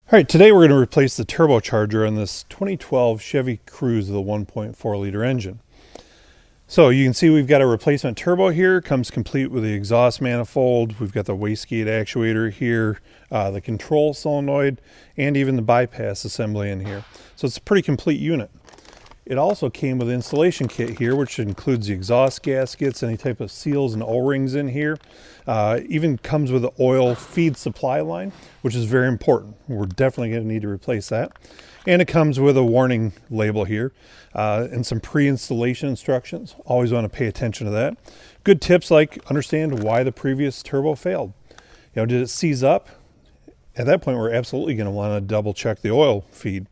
All right, today we're going to replace the turbocharger on this 2012 Chevy Cruze with a 1.4 liter engine. So you can see we've got a replacement turbo here, comes complete with the exhaust manifold. We've got the wastegate actuator here, the control solenoid, and even the bypass assembly in here. So it's a pretty complete unit. It also came with an installation kit here, which includes the exhaust gaskets, any type of seals and O-rings in here. Even comes with the oil feed supply line, which is very important. We're definitely going to need to replace that. And it comes with a warning label here and some pre-installation instructions. Always want to pay attention to that. Good tips like understand why the previous turbo failed. You know, did it seize up? At that point, we're absolutely going to want to double check the oil feed.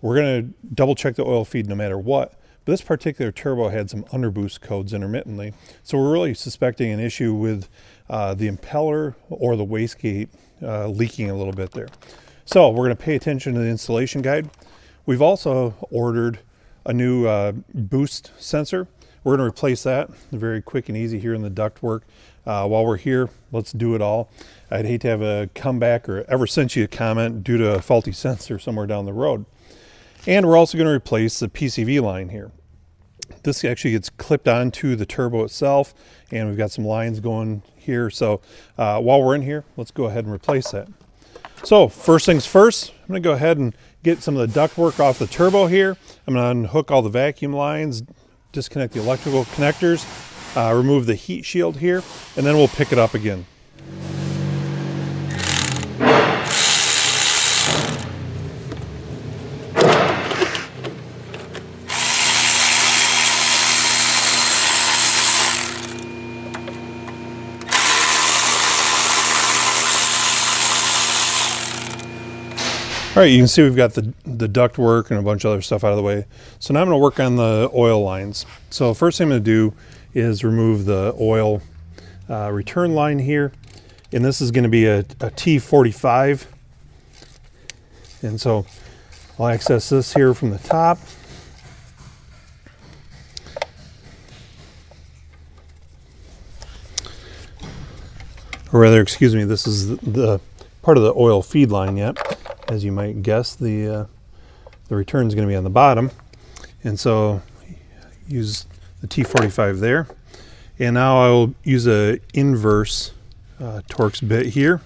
We're going to double check the oil feed no matter what. But this particular turbo had some underboost codes intermittently. So we're really suspecting an issue with the impeller or the wastegate leaking a little bit there. So we're going to pay attention to the installation guide. We've also ordered a new boost sensor. We're going to replace that. Very quick and easy here in the ductwork. While we're here, let's do it all. I'd hate to have a comeback or ever sent you a comment due to a faulty sensor somewhere down the road. And we're also going to replace the PCV line here. This actually gets clipped onto the turbo itself, and we've got some lines going here. So while we're in here, let's go ahead and replace that. So first things first, I'm going to go ahead and get some of the ductwork off the turbo here. I'm going to unhook all the vacuum lines, disconnect the electrical connectors, remove the heat shield here, and then we'll pick it up again. All right, you can see we've got the duct work and a bunch of other stuff out of the way. So now I'm going to work on the oil lines. So first thing I'm going to do is remove the oil return line here. And this is going to be a T45. And so I'll access this here from the top. Or rather, excuse me, this is the part of the oil feed line yet. As you might guess, the return is going to be on the bottom, and so use the T45 there. And now I will use a inverse torx bit here.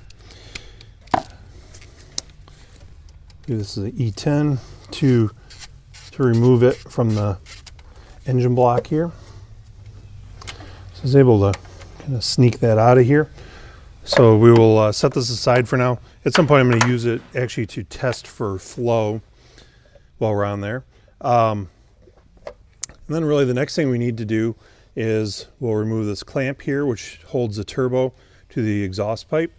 This is an E10 to remove it from the engine block here. So I was able to kind of sneak that out of here. So we will set this aside for now. At some point I'm going to use it actually to test for flow while we're on there. And then really the next thing we need to do is we'll remove this clamp here, which holds the turbo to the exhaust pipe.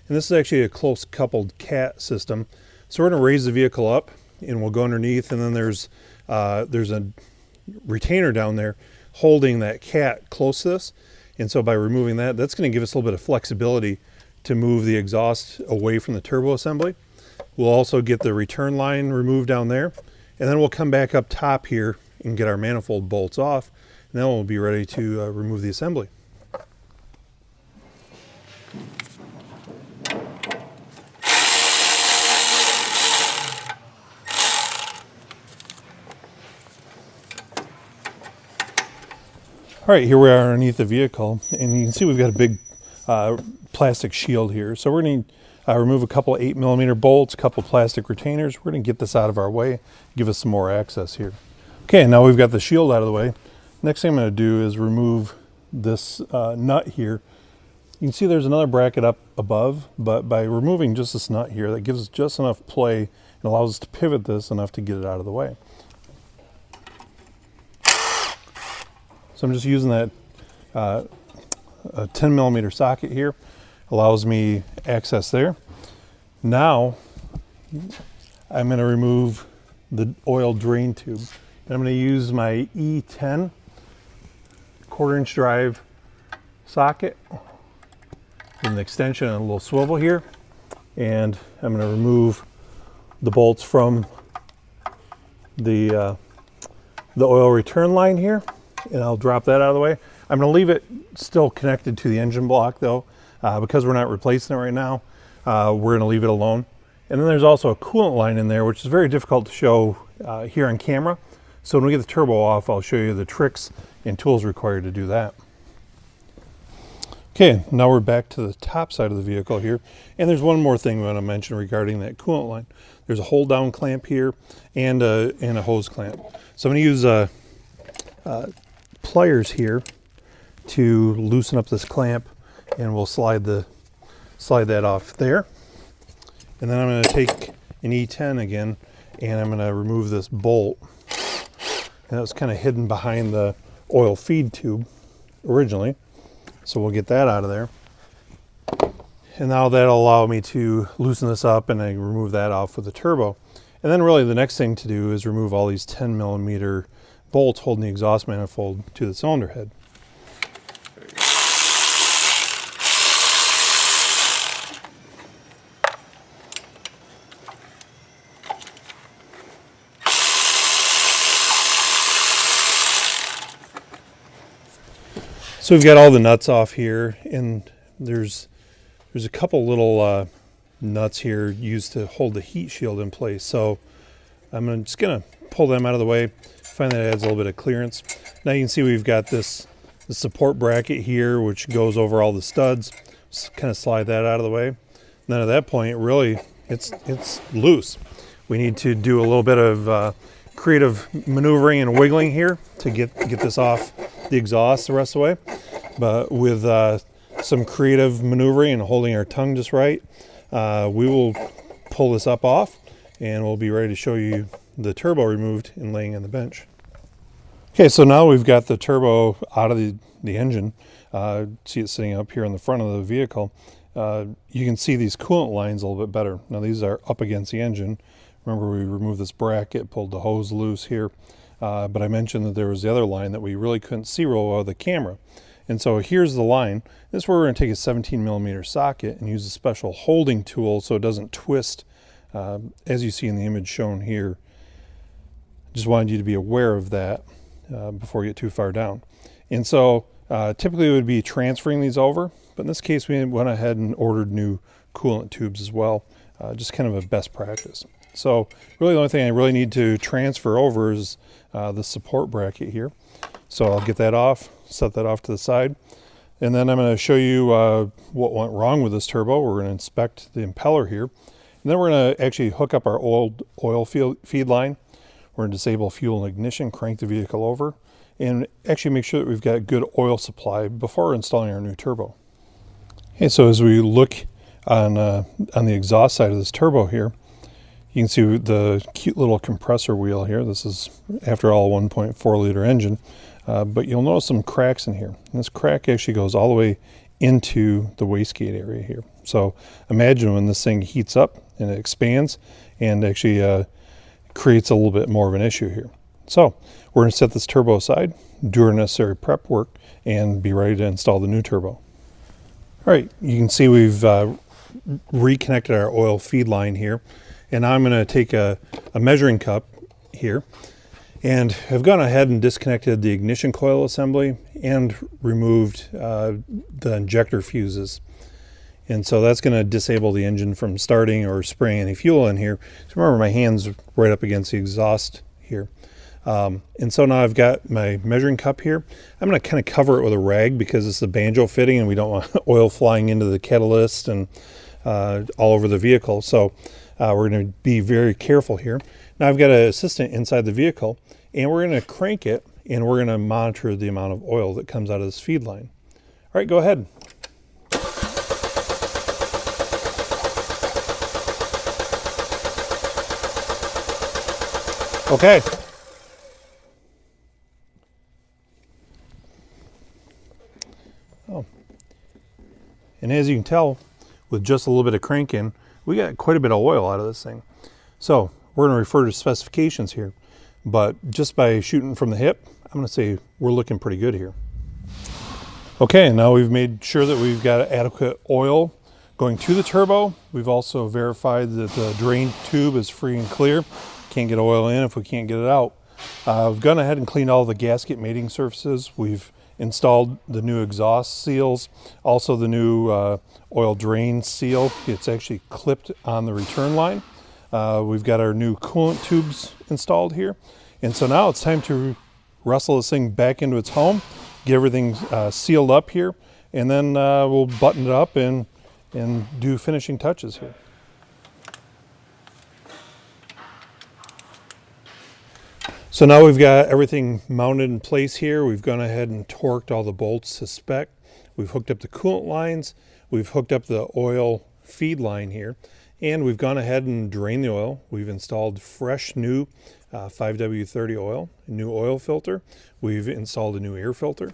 And this is actually a close coupled cat system. So we're going to raise the vehicle up and we'll go underneath, and then there's a retainer down there holding that cat close to this. And so by removing that, that's going to give us a little bit of flexibility to move the exhaust away from the turbo assembly. We'll also get the return line removed down there, and then we'll come back up top here and get our manifold bolts off, and then we'll be ready to remove the assembly. All right, here we are underneath the vehicle, and you can see we've got a big plastic shield here. So we're going to remove a couple 8mm bolts, a couple plastic retainers. We're going to get this out of our way, give us some more access here. Okay, now we've got the shield out of the way. Next thing I'm going to do is remove this nut here. You can see there's another bracket up above, but by removing just this nut here, that gives us just enough play and allows us to pivot this enough to get it out of the way. So I'm just using that a 10mm socket here. Allows me access there. Now I'm going to remove the oil drain tube. And I'm going to use my E10 1/4-inch drive socket with an extension and a little swivel here. And I'm going to remove the bolts from the oil return line here. And I'll drop that out of the way. I'm going to leave it still connected to the engine block though, because we're not replacing it right now. We're going to leave it alone, And then there's also a coolant line in there, which is very difficult to show here on camera. So when we get the turbo off, I'll show you the tricks and tools required to do that. Okay, now we're back to the top side of the vehicle here. And there's one more thing we want to mention regarding that coolant line. There's a hold down clamp here and a hose clamp. So I'm going to use pliers here to loosen up this clamp, and we'll slide that off there. And then I'm going to take an E10 again, and I'm going to remove this bolt. And that was kind of hidden behind the oil feed tube originally. So we'll get that out of there. And now that'll allow me to loosen this up and I remove that off with the turbo. And then really the next thing to do is remove all these 10mm bolts holding the exhaust manifold to the cylinder head. So we've got all the nuts off here, and there's a couple little nuts here used to hold the heat shield in place. So I'm just gonna pull them out of the way. Find that it adds a little bit of clearance. Now you can see we've got the support bracket here, which goes over all the studs. Just kind of slide that out of the way. And then at that point, really, it's loose. We need to do a little bit of creative maneuvering and wiggling here to get this off the exhaust the rest of the way. But with some creative maneuvering and holding our tongue just right, we will pull this up off, and we'll be ready to show you the turbo removed and laying on the bench. Okay, so now we've got the turbo out of the engine. See it sitting up here in the front of the vehicle. You can see these coolant lines a little bit better. Now these are up against the engine. Remember, we removed this bracket, pulled the hose loose here. But I mentioned that there was the other line that we really couldn't see real well with the camera. And so here's the line. This is where we're going to take a 17mm socket and use a special holding tool so it doesn't twist, as you see in the image shown here. Just wanted you to be aware of that before you get too far down. And so typically it would be transferring these over, but in this case we went ahead and ordered new coolant tubes as well, just kind of a best practice. So really the only thing I really need to transfer over is the support bracket here. So I'll get that off, set that off to the side, and then I'm going to show you what went wrong with this turbo. We're going to inspect the impeller here, and then we're going to actually hook up our old oil feed line. We're going to disable fuel and ignition, crank the vehicle over, and actually make sure that we've got good oil supply before installing our new turbo. Okay, so as we look on the exhaust side of this turbo here, you can see the cute little compressor wheel here. This is, after all, a 1.4 liter engine, but you'll notice some cracks in here. And this crack actually goes all the way into the wastegate area here. So imagine when this thing heats up and it expands and actually creates a little bit more of an issue here. So we're going to set this turbo aside, do our necessary prep work, and be ready to install the new turbo. All right, you can see we've reconnected our oil feed line here. And now I'm going to take a measuring cup here, and I've gone ahead and disconnected the ignition coil assembly and removed the injector fuses. And so that's going to disable the engine from starting or spraying any fuel in here. So remember, my hand's right up against the exhaust here. And so now I've got my measuring cup here. I'm going to kind of cover it with a rag because it's a banjo fitting and we don't want oil flying into the catalyst and all over the vehicle. So we're going to be very careful here. Now I've got an assistant inside the vehicle, and we're going to crank it, and we're going to monitor the amount of oil that comes out of this feed line. All right, go ahead. Okay. Oh. And as you can tell, with just a little bit of cranking, we got quite a bit of oil out of this thing. So we're going to refer to specifications here, but just by shooting from the hip, I'm going to say we're looking pretty good here. Okay, now we've made sure that we've got adequate oil going to the turbo. We've also verified that the drain tube is free and clear. Can't get oil in if we can't get it out. We've gone ahead and cleaned all the gasket mating surfaces. We've installed the new exhaust seals, also the new oil drain seal. It's actually clipped on the return line. We've got our new coolant tubes installed here. And so now it's time to wrestle this thing back into its home, get everything sealed up here, and then we'll button it up and do finishing touches here. So now we've got everything mounted in place here. We've gone ahead and torqued all the bolts to spec. We've hooked up the coolant lines. We've hooked up the oil feed line here. And we've gone ahead and drained the oil. We've installed fresh new 5W30 oil, a new oil filter. We've installed a new air filter.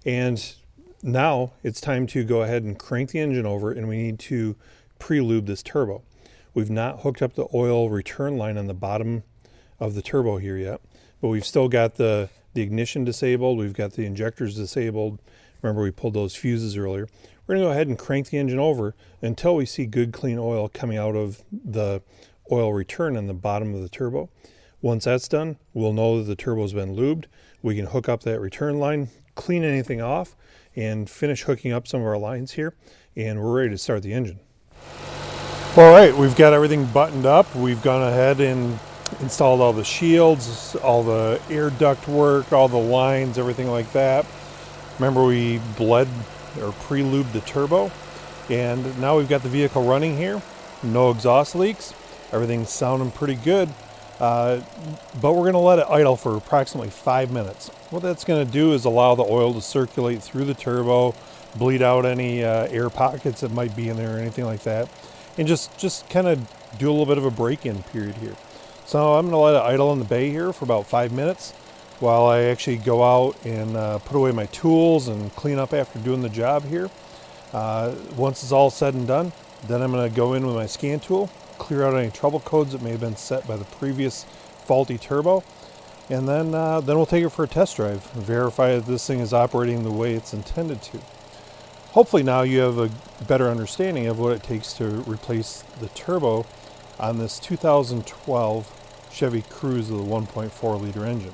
And now it's time to go ahead and crank the engine over, and we need to pre-lube this turbo. We've not hooked up the oil return line on the bottom of the turbo here yet, but we've still got the ignition disabled. We've got the injectors disabled. Remember, we pulled those fuses earlier. We're going to go ahead and crank the engine over until we see good clean oil coming out of the oil return on the bottom of the turbo. Once that's done, we'll know that the turbo's been lubed. We can hook up that return line, clean anything off, and finish hooking up some of our lines here, and we're ready to start the engine. All right, we've got everything buttoned up. We've gone ahead and installed all the shields, all the air duct work, all the lines, everything like that. Remember, we bled or pre-lubed the turbo, and now we've got the vehicle running here. No exhaust leaks. Everything's sounding pretty good, but we're going to let it idle for approximately 5 minutes. What that's going to do is allow the oil to circulate through the turbo, bleed out any air pockets that might be in there or anything like that, and just kind of do a little bit of a break-in period here. So I'm going to let it idle in the bay here for about 5 minutes while I actually go out and put away my tools and clean up after doing the job here. Once it's all said and done, then I'm going to go in with my scan tool, clear out any trouble codes that may have been set by the previous faulty turbo, and then we'll take it for a test drive and verify that this thing is operating the way it's intended to. Hopefully now you have a better understanding of what it takes to replace the turbo on this 2012 Chevy Cruze with a 1.4 liter engine.